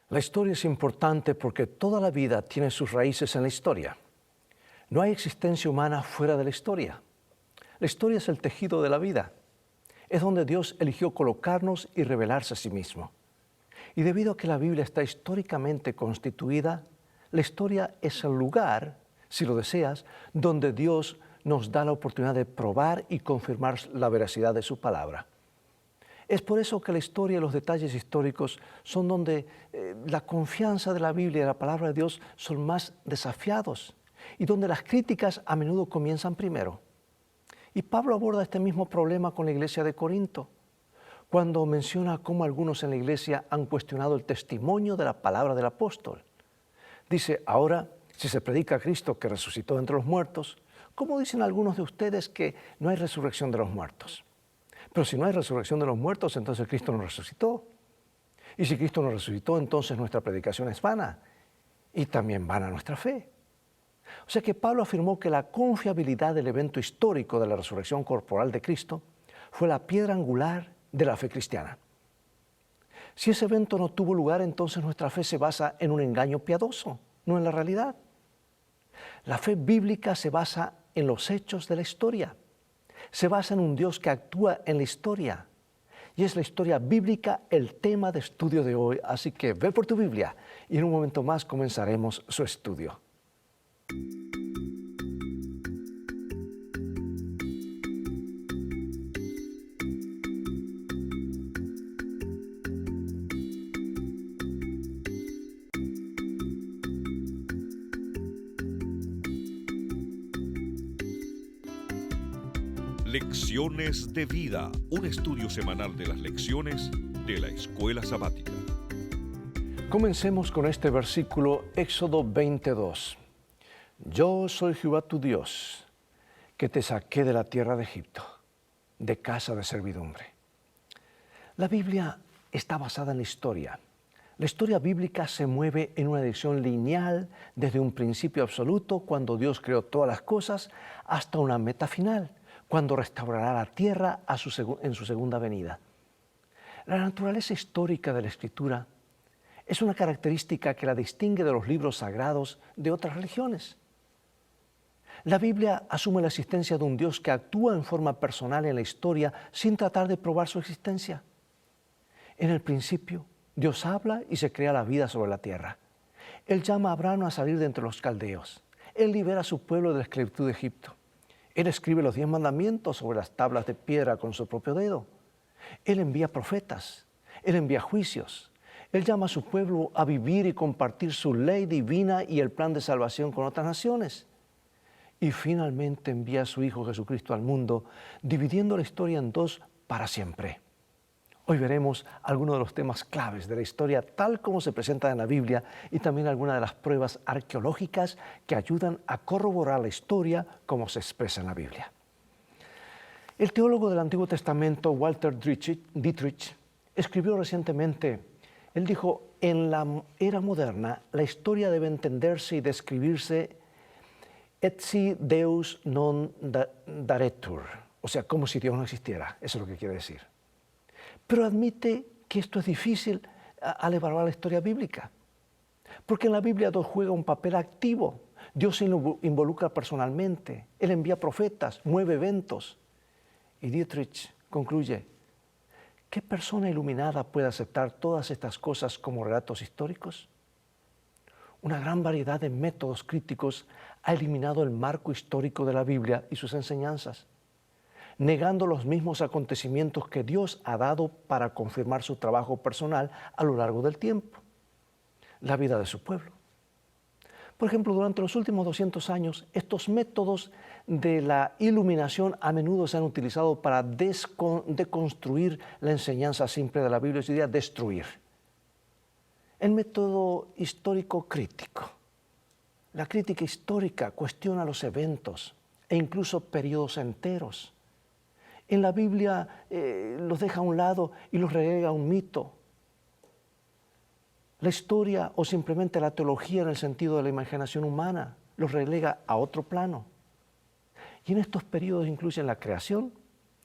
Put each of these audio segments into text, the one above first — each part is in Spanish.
La historia es importante porque toda la vida tiene sus raíces en la historia. No hay existencia humana fuera de la historia. La historia es el tejido de la vida. Es donde Dios eligió colocarnos y revelarse a sí mismo. Y debido a que la Biblia está históricamente constituida, la historia es el lugar, si lo deseas, donde Dios nos da la oportunidad de probar y confirmar la veracidad de su palabra. Es por eso que la historia y los detalles históricos son donde la confianza de la Biblia y de la palabra de Dios son más desafiados y donde las críticas a menudo comienzan primero. Y Pablo aborda este mismo problema con la iglesia de Corinto, cuando menciona cómo algunos en la iglesia han cuestionado el testimonio de la palabra del apóstol. Dice, ahora, si se predica a Cristo que resucitó de entre los muertos, ¿cómo dicen algunos de ustedes que no hay resurrección de los muertos? Pero si no hay resurrección de los muertos, entonces Cristo no resucitó. Y si Cristo no resucitó, entonces nuestra predicación es vana y también vana nuestra fe. O sea que Pablo afirmó que la confiabilidad del evento histórico de la resurrección corporal de Cristo fue la piedra angular de la fe cristiana. Si ese evento no tuvo lugar, entonces nuestra fe se basa en un engaño piadoso, no en la realidad. La fe bíblica se basa en los hechos de la historia. Se basa en un Dios que actúa en la historia. Y es la historia bíblica el tema de estudio de hoy. Así que ve por tu Biblia y en un momento más comenzaremos su estudio. Lecciones de Vida, un estudio semanal de las lecciones de la Escuela Sabática. Comencemos con este versículo, Éxodo 22. Yo soy Jehová tu Dios, que te saqué de la tierra de Egipto, de casa de servidumbre. La Biblia está basada en la historia. La historia bíblica se mueve en una dirección lineal desde un principio absoluto, cuando Dios creó todas las cosas, hasta una meta final, cuando restaurará la tierra en su segunda venida. La naturaleza histórica de la Escritura es una característica que la distingue de los libros sagrados de otras religiones. La Biblia asume la existencia de un Dios que actúa en forma personal en la historia sin tratar de probar su existencia. En el principio, Dios habla y se crea la vida sobre la tierra. Él llama a Abraham a salir de entre los caldeos. Él libera a su pueblo de la esclavitud de Egipto. Él escribe los 10 mandamientos sobre las tablas de piedra con su propio dedo. Él envía profetas. Él envía juicios. Él llama a su pueblo a vivir y compartir su ley divina y el plan de salvación con otras naciones. Y finalmente envía a su Hijo Jesucristo al mundo, dividiendo la historia en dos para siempre. Hoy veremos algunos de los temas claves de la historia tal como se presenta en la Biblia y también algunas de las pruebas arqueológicas que ayudan a corroborar la historia como se expresa en la Biblia. El teólogo del Antiguo Testamento, Walter Dietrich, escribió recientemente, él dijo, en la era moderna la historia debe entenderse y describirse et si Deus non daretur, o sea, como si Dios no existiera, eso es lo que quiere decir. Pero admite que esto es difícil al evaluar la historia bíblica, porque en la Biblia Dios juega un papel activo. Dios se involucra personalmente, Él envía profetas, mueve eventos. Y Dietrich concluye, ¿qué persona iluminada puede aceptar todas estas cosas como relatos históricos? Una gran variedad de métodos críticos ha eliminado el marco histórico de la Biblia y sus enseñanzas, negando los mismos acontecimientos que Dios ha dado para confirmar su trabajo personal a lo largo del tiempo, la vida de su pueblo. Por ejemplo, durante los últimos 200 años, estos métodos de la iluminación a menudo se han utilizado para deconstruir la enseñanza simple de la Biblia, es decir, destruir. El método histórico crítico. La crítica histórica cuestiona los eventos e incluso periodos enteros. En la Biblia los deja a un lado y los relega a un mito. La historia o simplemente la teología en el sentido de la imaginación humana los relega a otro plano. Y en estos periodos incluyen la creación,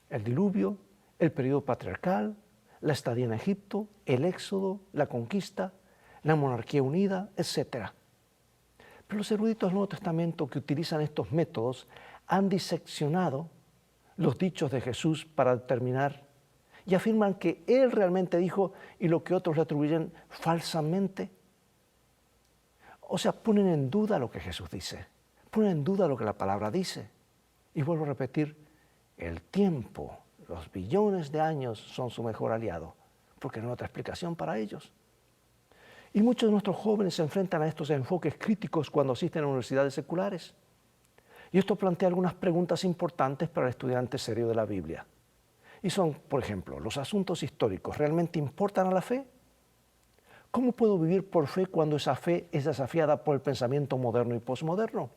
el diluvio, el periodo patriarcal, la estadía en Egipto, el éxodo, la conquista, la monarquía unida, etc. Pero los eruditos del Nuevo Testamento que utilizan estos métodos han diseccionado los dichos de Jesús para determinar y afirman que Él realmente dijo y lo que otros le atribuyen falsamente. O sea, ponen en duda lo que Jesús dice, ponen en duda lo que la palabra dice. Y vuelvo a repetir, el tiempo, los billones de años son su mejor aliado, porque no hay otra explicación para ellos. Y muchos de nuestros jóvenes se enfrentan a estos enfoques críticos cuando asisten a universidades seculares. Y esto plantea algunas preguntas importantes para el estudiante serio de la Biblia. Y son, por ejemplo, ¿los asuntos históricos realmente importan a la fe? ¿Cómo puedo vivir por fe cuando esa fe es desafiada por el pensamiento moderno y posmoderno?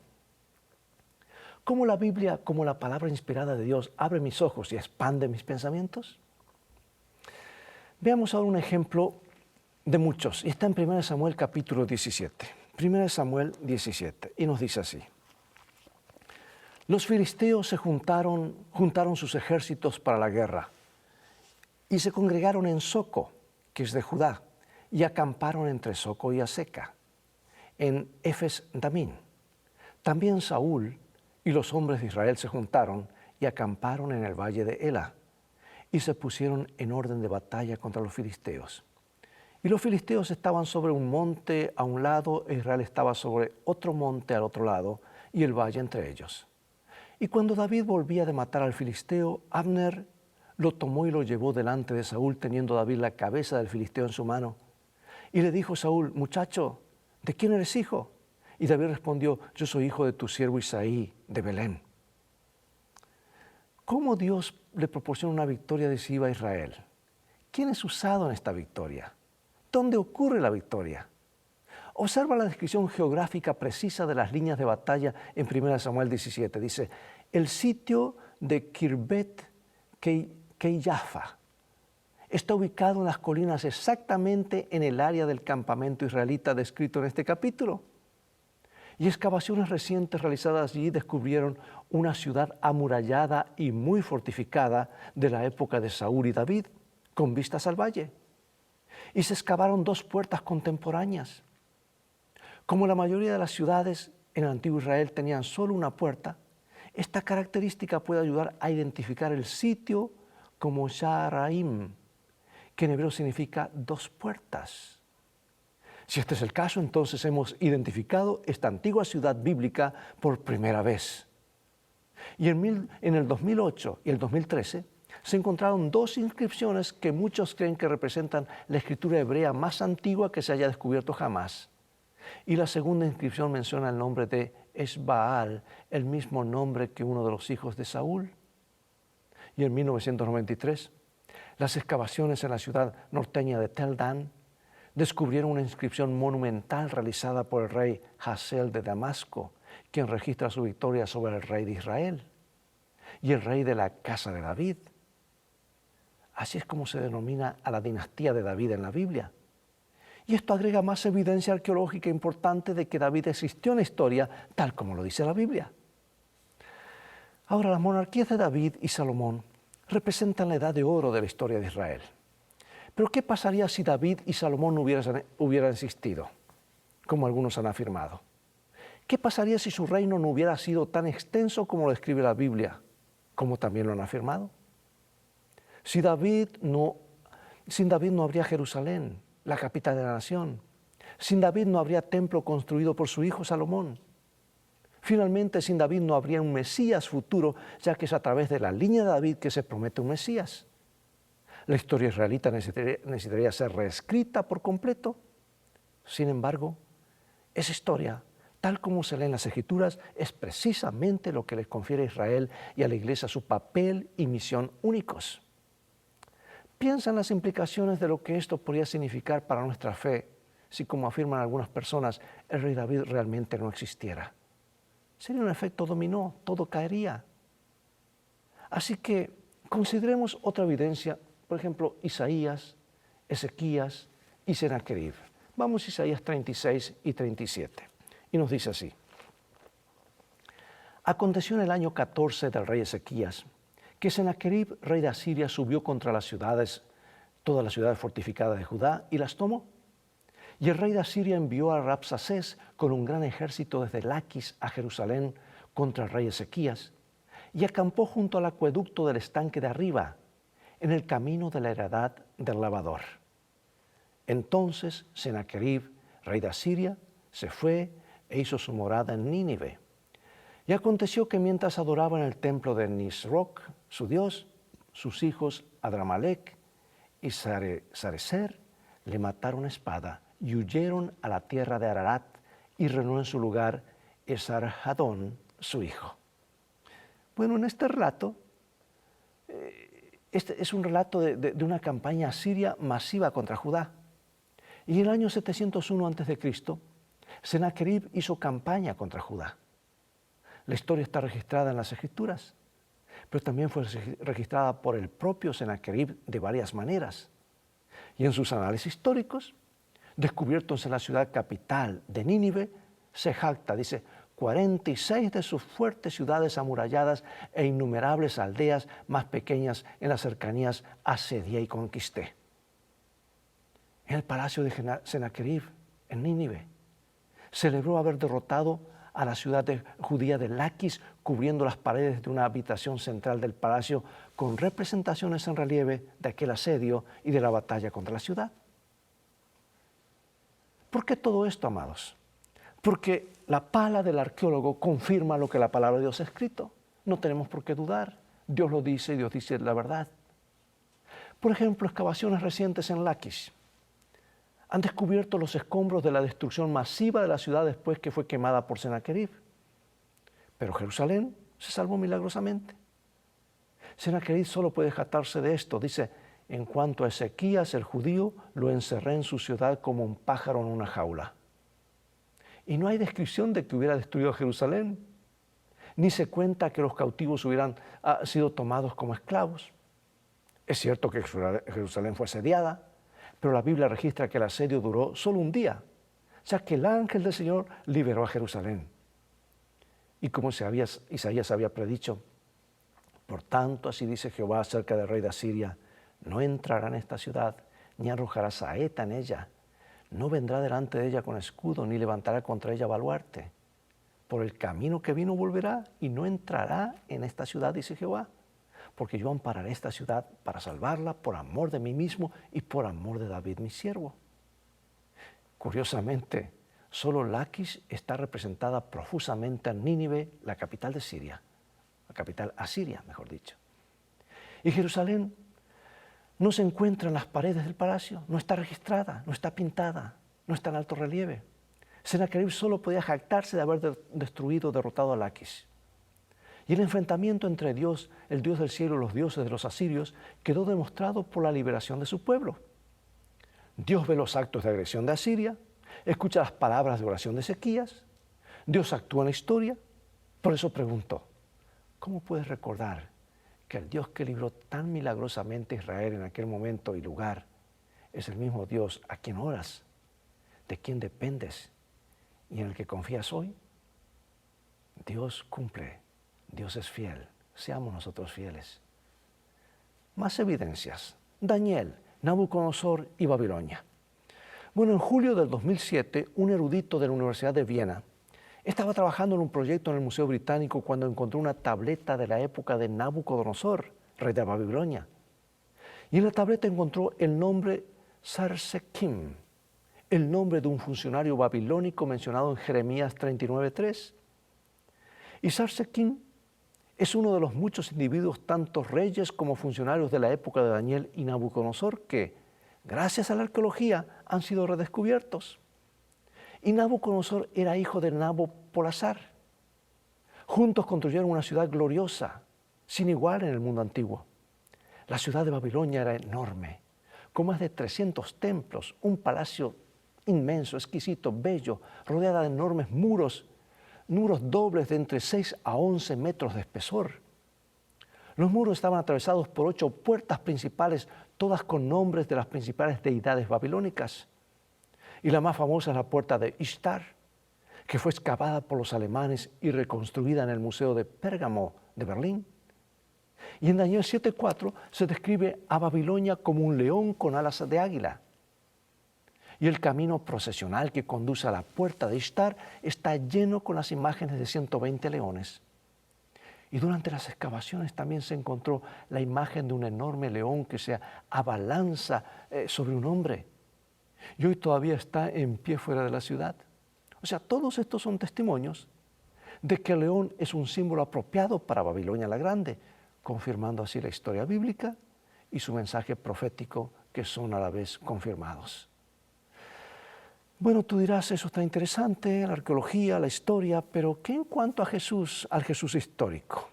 ¿Cómo la Biblia, como la palabra inspirada de Dios, abre mis ojos y expande mis pensamientos? Veamos ahora un ejemplo de muchos, y está en 1 Samuel capítulo 17. 1 Samuel 17, y nos dice así. Los filisteos juntaron sus ejércitos para la guerra, y se congregaron en Soco, que es de Judá, y acamparon entre Soco y Aseca, en Efes Damín. También Saúl y los hombres de Israel se juntaron y acamparon en el valle de Ela, y se pusieron en orden de batalla contra los filisteos. Y los filisteos estaban sobre un monte a un lado, e Israel estaba sobre otro monte al otro lado, y el valle entre ellos. Y cuando David volvía de matar al filisteo, Abner lo tomó y lo llevó delante de Saúl, teniendo David la cabeza del filisteo en su mano. Y le dijo Saúl, muchacho, ¿de quién eres hijo? Y David respondió, yo soy hijo de tu siervo Isaí, de Belén. ¿Cómo Dios le proporciona una victoria decisiva a Israel? ¿Quién es usado en esta victoria? ¿Dónde ocurre la victoria? Observa la descripción geográfica precisa de las líneas de batalla en 1 Samuel 17. Dice, el sitio de Kirbet Keiyafa está ubicado en las colinas exactamente en el área del campamento israelita descrito en este capítulo. Y excavaciones recientes realizadas allí descubrieron una ciudad amurallada y muy fortificada de la época de Saúl y David, con vistas al valle. Y se excavaron 2 puertas contemporáneas. Como la mayoría de las ciudades en el antiguo Israel tenían solo una puerta, esta característica puede ayudar a identificar el sitio como Sha'araim, que en hebreo significa 2 puertas. Si este es el caso, entonces hemos identificado esta antigua ciudad bíblica por primera vez. Y en el 2008 y el 2013 se encontraron 2 inscripciones que muchos creen que representan la escritura hebrea más antigua que se haya descubierto jamás. Y la segunda inscripción menciona el nombre de Esbaal, el mismo nombre que uno de los hijos de Saúl. Y en 1993, las excavaciones en la ciudad norteña de Tel Dan descubrieron una inscripción monumental realizada por el rey Hazael de Damasco, quien registra su victoria sobre el rey de Israel y el rey de la casa de David. Así es como se denomina a la dinastía de David en la Biblia. Y esto agrega más evidencia arqueológica importante de que David existió en la historia, tal como lo dice la Biblia. Ahora, las monarquías de David y Salomón representan la edad de oro de la historia de Israel. Pero ¿qué pasaría si David y Salomón no hubieran existido, como algunos han afirmado? ¿Qué pasaría si su reino no hubiera sido tan extenso como lo describe la Biblia, como también lo han afirmado? Sin David no habría Jerusalén, la capital de la nación. Sin David no habría templo construido por su hijo Salomón. Finalmente, sin David no habría un Mesías futuro, ya que es a través de la línea de David que se promete un Mesías. La historia israelita necesitaría ser reescrita por completo. Sin embargo, esa historia, tal como se lee en las Escrituras, es precisamente lo que les confiere a Israel y a la Iglesia su papel y misión únicos. Piensa en las implicaciones de lo que esto podría significar para nuestra fe si, como afirman algunas personas, el rey David realmente no existiera. Sería un efecto dominó, todo caería. Así que consideremos otra evidencia, por ejemplo, Isaías, Ezequías y Sennacherib. Vamos a Isaías 36 y 37, y nos dice así. Aconteció en el año 14 del rey Ezequías, que Sennacherib, rey de Asiria, subió contra las ciudades, todas las ciudades fortificadas de Judá, y las tomó. Y el rey de Asiria envió a Rabsacés con un gran ejército desde Laquis a Jerusalén contra el rey Ezequías, y acampó junto al acueducto del estanque de arriba, en el camino de la heredad del lavador. Entonces Sennacherib, rey de Asiria, se fue e hizo su morada en Nínive. Y aconteció que mientras adoraba en el templo de Nisroch, su dios, sus hijos Adramelech y Sarecer le mataron a espada y huyeron a la tierra de Ararat, y reinó en su lugar Esarhadón, su hijo. Bueno, en este relato, este es un relato de una campaña asiria masiva contra Judá. Y en el año 701 a.C., Sennacherib hizo campaña contra Judá. La historia está registrada en las Escrituras, pero también fue registrada por el propio Sennacherib de varias maneras. Y en sus análisis históricos, descubiertos en la ciudad capital de Nínive, se jacta, dice, 46 de sus fuertes ciudades amuralladas e innumerables aldeas más pequeñas en las cercanías asedié y conquisté. En el palacio de Sennacherib, en Nínive, celebró haber derrotado a la ciudad judía de Laquis, cubriendo las paredes de una habitación central del palacio con representaciones en relieve de aquel asedio y de la batalla contra la ciudad. ¿Por qué todo esto, amados? Porque la pala del arqueólogo confirma lo que la palabra de Dios ha escrito. No tenemos por qué dudar. Dios lo dice y Dios dice la verdad. Por ejemplo, excavaciones recientes en Laquis han descubierto los escombros de la destrucción masiva de la ciudad después que fue quemada por Sennacherib. Pero Jerusalén se salvó milagrosamente. Sennacherib solo puede jactarse de esto. Dice, en cuanto a Ezequías el judío, lo encerré en su ciudad como un pájaro en una jaula. Y no hay descripción de que hubiera destruido Jerusalén, ni se cuenta que los cautivos hubieran sido tomados como esclavos. Es cierto que Jerusalén fue asediada, pero la Biblia registra que el asedio duró solo un día, ya que el ángel del Señor liberó a Jerusalén. Y como Isaías había predicho, por tanto, así dice Jehová acerca del rey de Asiria, no entrará en esta ciudad, ni arrojará saeta en ella, no vendrá delante de ella con escudo, ni levantará contra ella baluarte. Por el camino que vino volverá, y no entrará en esta ciudad, dice Jehová, porque yo ampararé esta ciudad para salvarla por amor de mí mismo y por amor de David mi siervo. Curiosamente, solo Laquis está representada profusamente en Nínive, la capital de Siria, la capital asiria, mejor dicho. Y Jerusalén no se encuentra en las paredes del palacio, no está registrada, no está pintada, no está en alto relieve. Sennacherib solo podía jactarse de haber destruido, derrotado a Laquis. Y el enfrentamiento entre Dios, el Dios del cielo y los dioses de los asirios quedó demostrado por la liberación de su pueblo. Dios ve los actos de agresión de Asiria, escucha las palabras de oración de Ezequías, Dios actúa en la historia. Por eso preguntó, ¿cómo puedes recordar que el Dios que libró tan milagrosamente a Israel en aquel momento y lugar es el mismo Dios a quien oras, de quien dependes y en el que confías hoy? Dios cumple. Dios es fiel, seamos nosotros fieles. Más evidencias. Daniel, Nabucodonosor y Babilonia. Bueno, en julio del 2007, un erudito de la Universidad de Viena estaba trabajando en un proyecto en el Museo Británico cuando encontró una tableta de la época de Nabucodonosor, rey de Babilonia. Y en la tableta encontró el nombre Sarsekim, el nombre de un funcionario babilónico mencionado en Jeremías 39:3. Y Sarsekim es uno de los muchos individuos, tanto reyes como funcionarios de la época de Daniel y Nabucodonosor, que, gracias a la arqueología, han sido redescubiertos. Y Nabucodonosor era hijo de Nabopolassar. Juntos construyeron una ciudad gloriosa, sin igual en el mundo antiguo. La ciudad de Babilonia era enorme, con más de 300 templos, un palacio inmenso, exquisito, bello, rodeada de enormes muros dobles de entre 6 a 11 metros de espesor. Los muros estaban atravesados por 8 puertas principales, todas con nombres de las principales deidades babilónicas. Y la más famosa es la puerta de Ishtar, que fue excavada por los alemanes y reconstruida en el Museo de Pérgamo de Berlín. Y en Daniel 7:4 se describe a Babilonia como un león con alas de águila. Y el camino procesional que conduce a la puerta de Ishtar está lleno con las imágenes de 120 leones. Y durante las excavaciones también se encontró la imagen de un enorme león que se abalanza sobre un hombre. Y hoy todavía está en pie fuera de la ciudad. O sea, todos estos son testimonios de que el león es un símbolo apropiado para Babilonia la Grande, confirmando así la historia bíblica y su mensaje profético, que son a la vez confirmados. Bueno, tú dirás, eso está interesante, la arqueología, la historia, pero ¿qué en cuanto a Jesús, al Jesús histórico?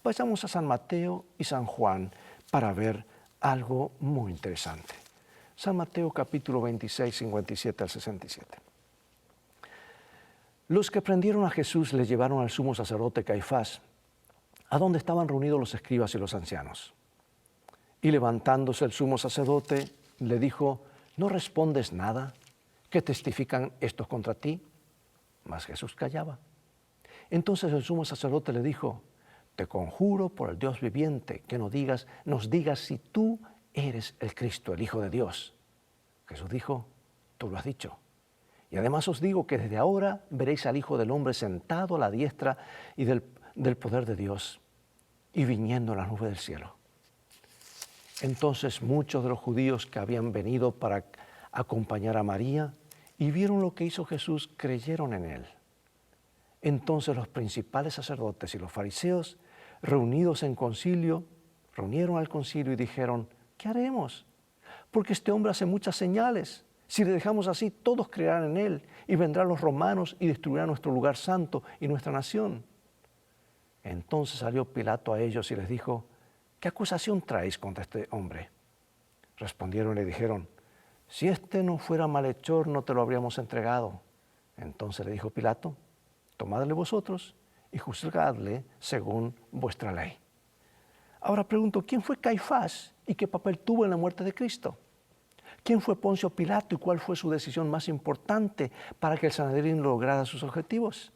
Vayamos a San Mateo y San Juan para ver algo muy interesante. San Mateo capítulo 26, 57 al 67. Los que prendieron a Jesús le llevaron al sumo sacerdote Caifás, a donde estaban reunidos los escribas y los ancianos. Y levantándose el sumo sacerdote, le dijo, ¿no respondes nada? ¿Qué testifican estos contra ti? Mas Jesús callaba. Entonces el sumo sacerdote le dijo, te conjuro por el Dios viviente que nos digas si tú eres el Cristo, el Hijo de Dios. Jesús dijo, tú lo has dicho. Y además os digo que desde ahora veréis al Hijo del Hombre sentado a la diestra y del poder de Dios y viniendo en las nubes del cielo. Entonces muchos de los judíos que habían venido para acompañar a María y vieron lo que hizo Jesús, creyeron en él. Entonces los principales sacerdotes y los fariseos, reunidos en concilio, reunieron al concilio y dijeron, ¿qué haremos? Porque este hombre hace muchas señales. Si le dejamos así, todos creerán en él y vendrán los romanos y destruirán nuestro lugar santo y nuestra nación. Entonces salió Pilato a ellos y les dijo, ¿qué acusación traéis contra este hombre? Respondieron y le dijeron, si este no fuera malhechor, no te lo habríamos entregado. Entonces le dijo Pilato, tomadle vosotros y juzgadle según vuestra ley. Ahora pregunto, ¿quién fue Caifás y qué papel tuvo en la muerte de Cristo? ¿Quién fue Poncio Pilato y cuál fue su decisión más importante para que el Sanedrín lograra sus objetivos?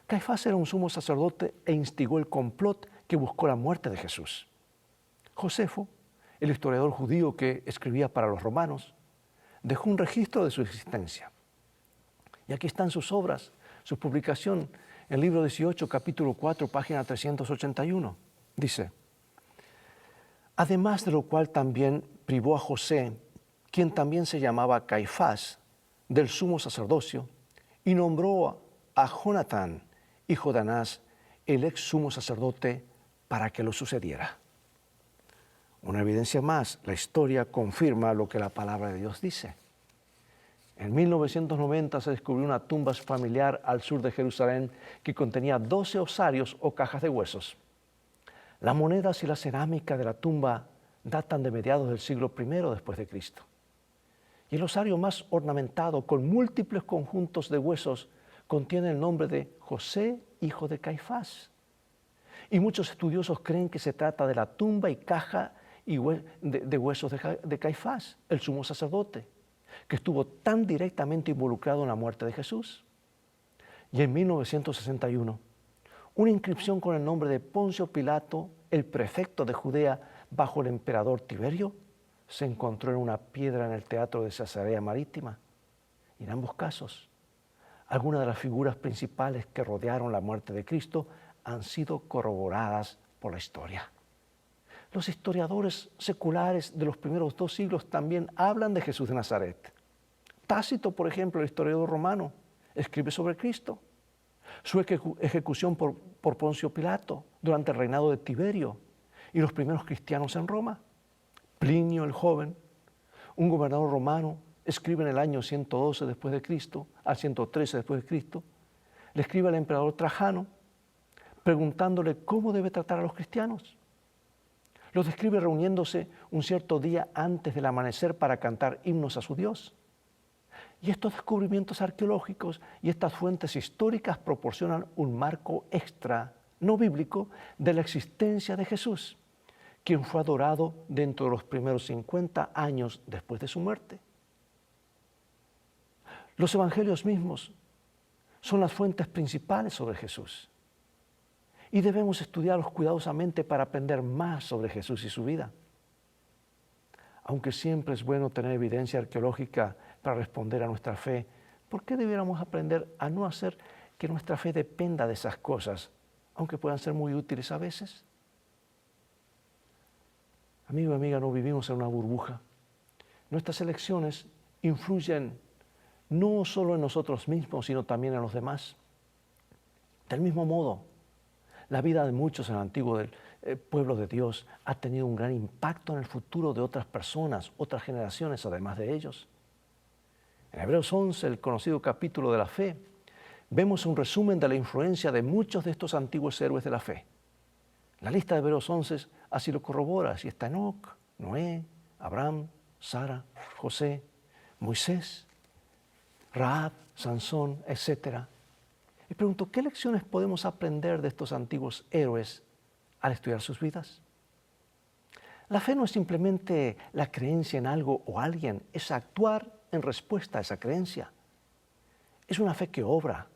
Caifás era un sumo sacerdote e instigó el complot que buscó la muerte de Jesús. Josefo, el historiador judío que escribía para los romanos, dejó un registro de su existencia. Y aquí están sus obras, su publicación, en el libro 18, capítulo 4, página 381. Dice, además de lo cual también privó a José, quien también se llamaba Caifás, del sumo sacerdocio, y nombró a Jonatán, hijo de Anás, el ex sumo sacerdote, para que lo sucediera. Una evidencia más, la historia confirma lo que la palabra de Dios dice. En 1990 se descubrió una tumba familiar al sur de Jerusalén que contenía 12 osarios o cajas de huesos. Las monedas y la cerámica de la tumba datan de mediados del siglo I después de Cristo. Y el osario más ornamentado, con múltiples conjuntos de huesos, contiene el nombre de José, hijo de Caifás. Y muchos estudiosos creen que se trata de la tumba y caja de huesos de Caifás, el sumo sacerdote, que estuvo tan directamente involucrado en la muerte de Jesús. Y en 1961, una inscripción con el nombre de Poncio Pilato, el prefecto de Judea bajo el emperador Tiberio, se encontró en una piedra en el teatro de Cesarea Marítima. Y en ambos casos, algunas de las figuras principales que rodearon la muerte de Cristo han sido corroboradas por la historia. Los historiadores seculares de los primeros 2 siglos también hablan de Jesús de Nazaret. Tácito, por ejemplo, el historiador romano, escribe sobre Cristo. Su ejecución por Poncio Pilato durante el reinado de Tiberio y los primeros cristianos en Roma. Plinio el joven, un gobernador romano, escribe en el año 112 después de Cristo, al 113 después de Cristo, le escribe al emperador Trajano, preguntándole cómo debe tratar a los cristianos. Los describe reuniéndose un cierto día antes del amanecer para cantar himnos a su Dios. Y estos descubrimientos arqueológicos y estas fuentes históricas proporcionan un marco extra, no bíblico, de la existencia de Jesús, quien fue adorado dentro de los primeros 50 años después de su muerte. Los evangelios mismos son las fuentes principales sobre Jesús. Y debemos estudiarlos cuidadosamente para aprender más sobre Jesús y su vida. Aunque siempre es bueno tener evidencia arqueológica para responder a nuestra fe, ¿por qué debiéramos aprender a no hacer que nuestra fe dependa de esas cosas, aunque puedan ser muy útiles a veces? Amigo y amiga, no vivimos en una burbuja. Nuestras elecciones influyen no solo en nosotros mismos, sino también en los demás. Del mismo modo, la vida de muchos en el antiguo pueblo de Dios ha tenido un gran impacto en el futuro de otras personas, otras generaciones, además de ellos. En Hebreos 11, el conocido capítulo de la fe, vemos un resumen de la influencia de muchos de estos antiguos héroes de la fe. La lista de Hebreos 11 así lo corrobora. Así está Enoc, Noé, Abraham, Sara, José, Moisés, Rahab, Sansón, etc. Y pregunto, ¿qué lecciones podemos aprender de estos antiguos héroes al estudiar sus vidas? La fe no es simplemente la creencia en algo o alguien, es actuar en respuesta a esa creencia. Es una fe que obra.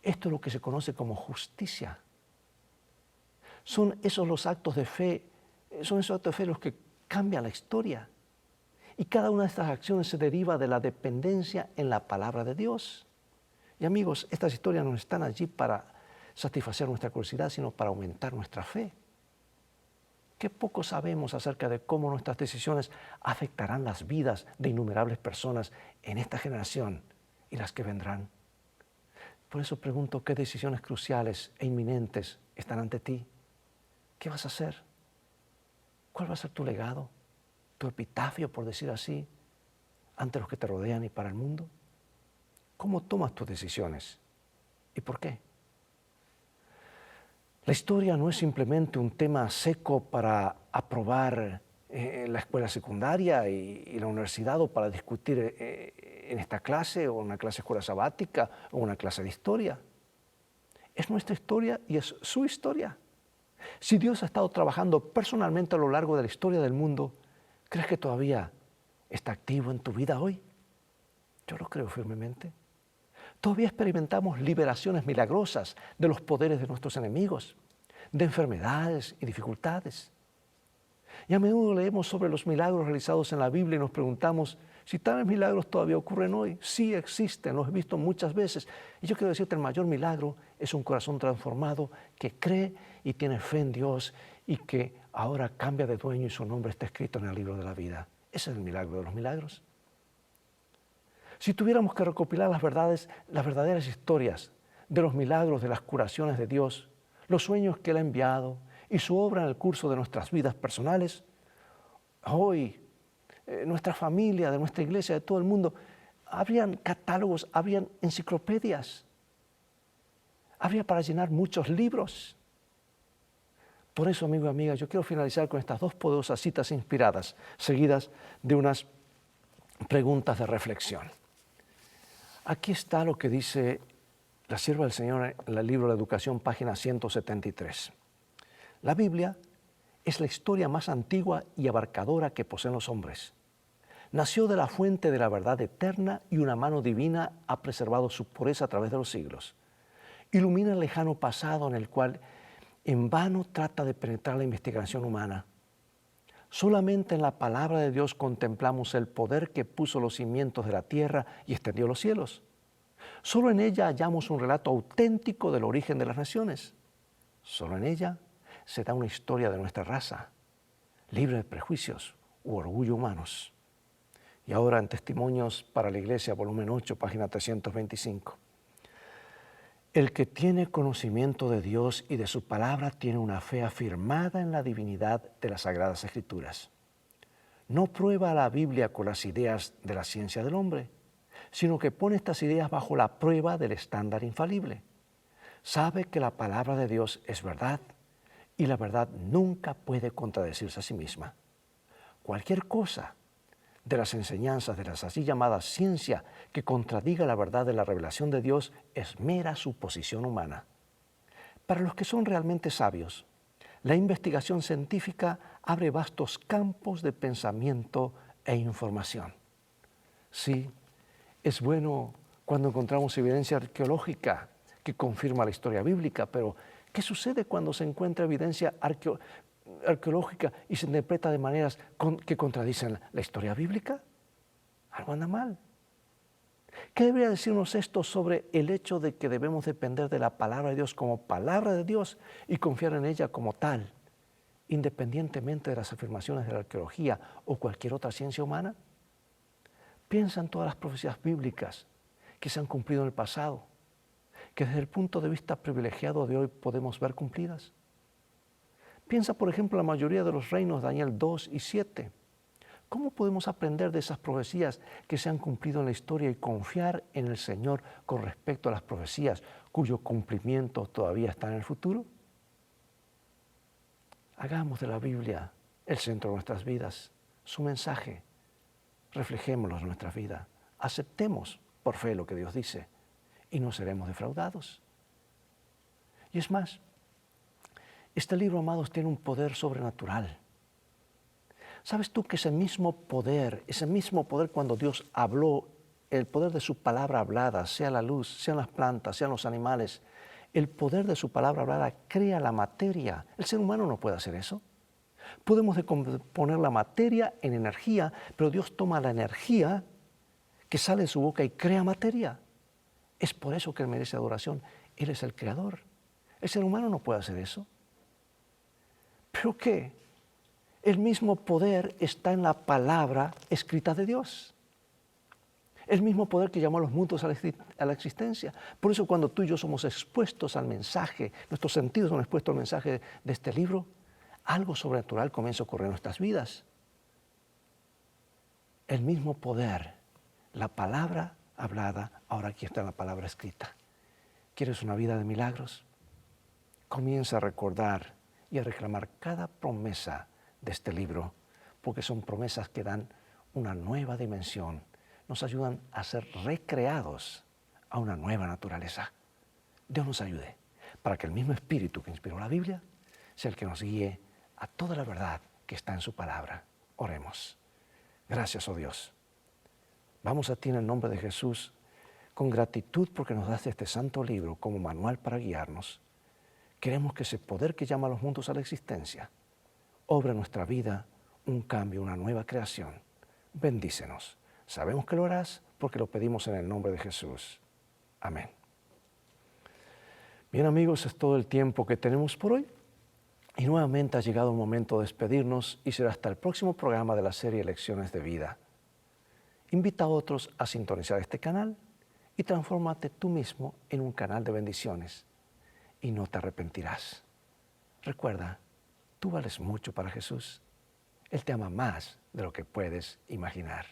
Esto es lo que se conoce como justicia. Son esos actos de fe los que cambian la historia. Y cada una de estas acciones se deriva de la dependencia en la palabra de Dios. Y amigos, estas historias no están allí para satisfacer nuestra curiosidad, sino para aumentar nuestra fe. Qué poco sabemos acerca de cómo nuestras decisiones afectarán las vidas de innumerables personas en esta generación y las que vendrán. Por eso pregunto, ¿qué decisiones cruciales e inminentes están ante ti? ¿Qué vas a hacer? ¿Cuál va a ser tu legado? ¿Tu epitafio, por decir así, ante los que te rodean y para el mundo? ¿Cómo tomas tus decisiones? ¿Y por qué? La historia no es simplemente un tema seco para aprobar en la escuela secundaria y la universidad, o para discutir en esta clase o en una clase de escuela sabática o una clase de historia. Es nuestra historia y es su historia. Si Dios ha estado trabajando personalmente a lo largo de la historia del mundo, ¿crees que todavía está activo en tu vida hoy? Yo lo creo firmemente. Todavía experimentamos liberaciones milagrosas de los poderes de nuestros enemigos, de enfermedades y dificultades. Y a menudo leemos sobre los milagros realizados en la Biblia y nos preguntamos si tales milagros todavía ocurren hoy. Sí existen, los he visto muchas veces. Y yo quiero decirte, el mayor milagro es un corazón transformado que cree y tiene fe en Dios y que ahora cambia de dueño y su nombre está escrito en el libro de la vida. Ese es el milagro de los milagros. Si tuviéramos que recopilar las verdaderas historias de los milagros, de las curaciones de Dios, los sueños que Él ha enviado y su obra en el curso de nuestras vidas personales, hoy, nuestra familia, de nuestra iglesia, de todo el mundo, habrían catálogos, habrían enciclopedias, habría para llenar muchos libros. Por eso, amigo y amiga, yo quiero finalizar con estas dos poderosas citas inspiradas, seguidas de unas preguntas de reflexión. Aquí está lo que dice la sierva del Señor en el libro de Educación, página 173. La Biblia es la historia más antigua y abarcadora que poseen los hombres. Nació de la fuente de la verdad eterna y una mano divina ha preservado su pureza a través de los siglos. Ilumina el lejano pasado en el cual en vano trata de penetrar la investigación humana. Solamente en la palabra de Dios contemplamos el poder que puso los cimientos de la tierra y extendió los cielos. Solo en ella hallamos un relato auténtico del origen de las naciones. Solo en ella se da una historia de nuestra raza, libre de prejuicios u orgullo humanos. Y ahora en Testimonios para la Iglesia, volumen 8, página 325. El que tiene conocimiento de Dios y de su palabra tiene una fe afirmada en la divinidad de las Sagradas Escrituras. No prueba la Biblia con las ideas de la ciencia del hombre, sino que pone estas ideas bajo la prueba del estándar infalible. Sabe que la palabra de Dios es verdad y la verdad nunca puede contradecirse a sí misma. Cualquier cosa de las enseñanzas de las así llamadas ciencia que contradiga la verdad de la revelación de Dios es mera suposición humana. Para los que son realmente sabios, la investigación científica abre vastos campos de pensamiento e información. Sí, es bueno cuando encontramos evidencia arqueológica que confirma la historia bíblica, pero ¿qué sucede cuando se encuentra evidencia arqueológica y se interpreta de maneras que contradicen la historia bíblica? Algo anda mal. ¿Qué debería decirnos esto sobre el hecho de que debemos depender de la palabra de Dios como palabra de Dios y confiar en ella como tal, independientemente de las afirmaciones de la arqueología o cualquier otra ciencia humana? Piensa en todas las profecías bíblicas que se han cumplido en el pasado, que desde el punto de vista privilegiado de hoy podemos ver cumplidas. Piensa, por ejemplo, en la mayoría de los reinos, Daniel 2 y 7. ¿Cómo podemos aprender de esas profecías que se han cumplido en la historia y confiar en el Señor con respecto a las profecías cuyo cumplimiento todavía está en el futuro? Hagamos de la Biblia el centro de nuestras vidas, su mensaje. Reflejémoslo en nuestra vida. Aceptemos por fe lo que Dios dice y no seremos defraudados. Y es más, este libro, amados, tiene un poder sobrenatural. ¿Sabes tú que ese mismo poder cuando Dios habló, el poder de su palabra hablada, sea la luz, sean las plantas, sean los animales, el poder de su palabra hablada crea la materia? El ser humano no puede hacer eso. Podemos decomponer la materia en energía, pero Dios toma la energía que sale de su boca y crea materia. Es por eso que Él merece adoración. Él es el creador. El ser humano no puede hacer eso. ¿Pero qué? El mismo poder está en la palabra escrita de Dios. El mismo poder que llamó a los mundos a la existencia. Por eso cuando tú y yo somos expuestos al mensaje, nuestros sentidos son expuestos al mensaje de este libro, algo sobrenatural comienza a ocurrir en nuestras vidas. El mismo poder, la palabra hablada, ahora aquí está la palabra escrita. ¿Quieres una vida de milagros? Comienza a recordar y a reclamar cada promesa de este libro, porque son promesas que dan una nueva dimensión, nos ayudan a ser recreados a una nueva naturaleza. Dios nos ayude para que el mismo Espíritu que inspiró la Biblia sea el que nos guíe a toda la verdad que está en su palabra. Oremos. Gracias, oh Dios. Vamos a ti en el nombre de Jesús con gratitud porque nos das este santo libro como manual para guiarnos. Queremos que ese poder que llama a los mundos a la existencia obra en nuestra vida un cambio, una nueva creación. Bendícenos. Sabemos que lo harás porque lo pedimos en el nombre de Jesús. Amén. Bien, amigos, es todo el tiempo que tenemos por hoy. Y nuevamente ha llegado el momento de despedirnos y será hasta el próximo programa de la serie Lecciones de Vida. Invita a otros a sintonizar este canal y transfórmate tú mismo en un canal de bendiciones y no te arrepentirás. Recuerda, tú vales mucho para Jesús. Él te ama más de lo que puedes imaginar.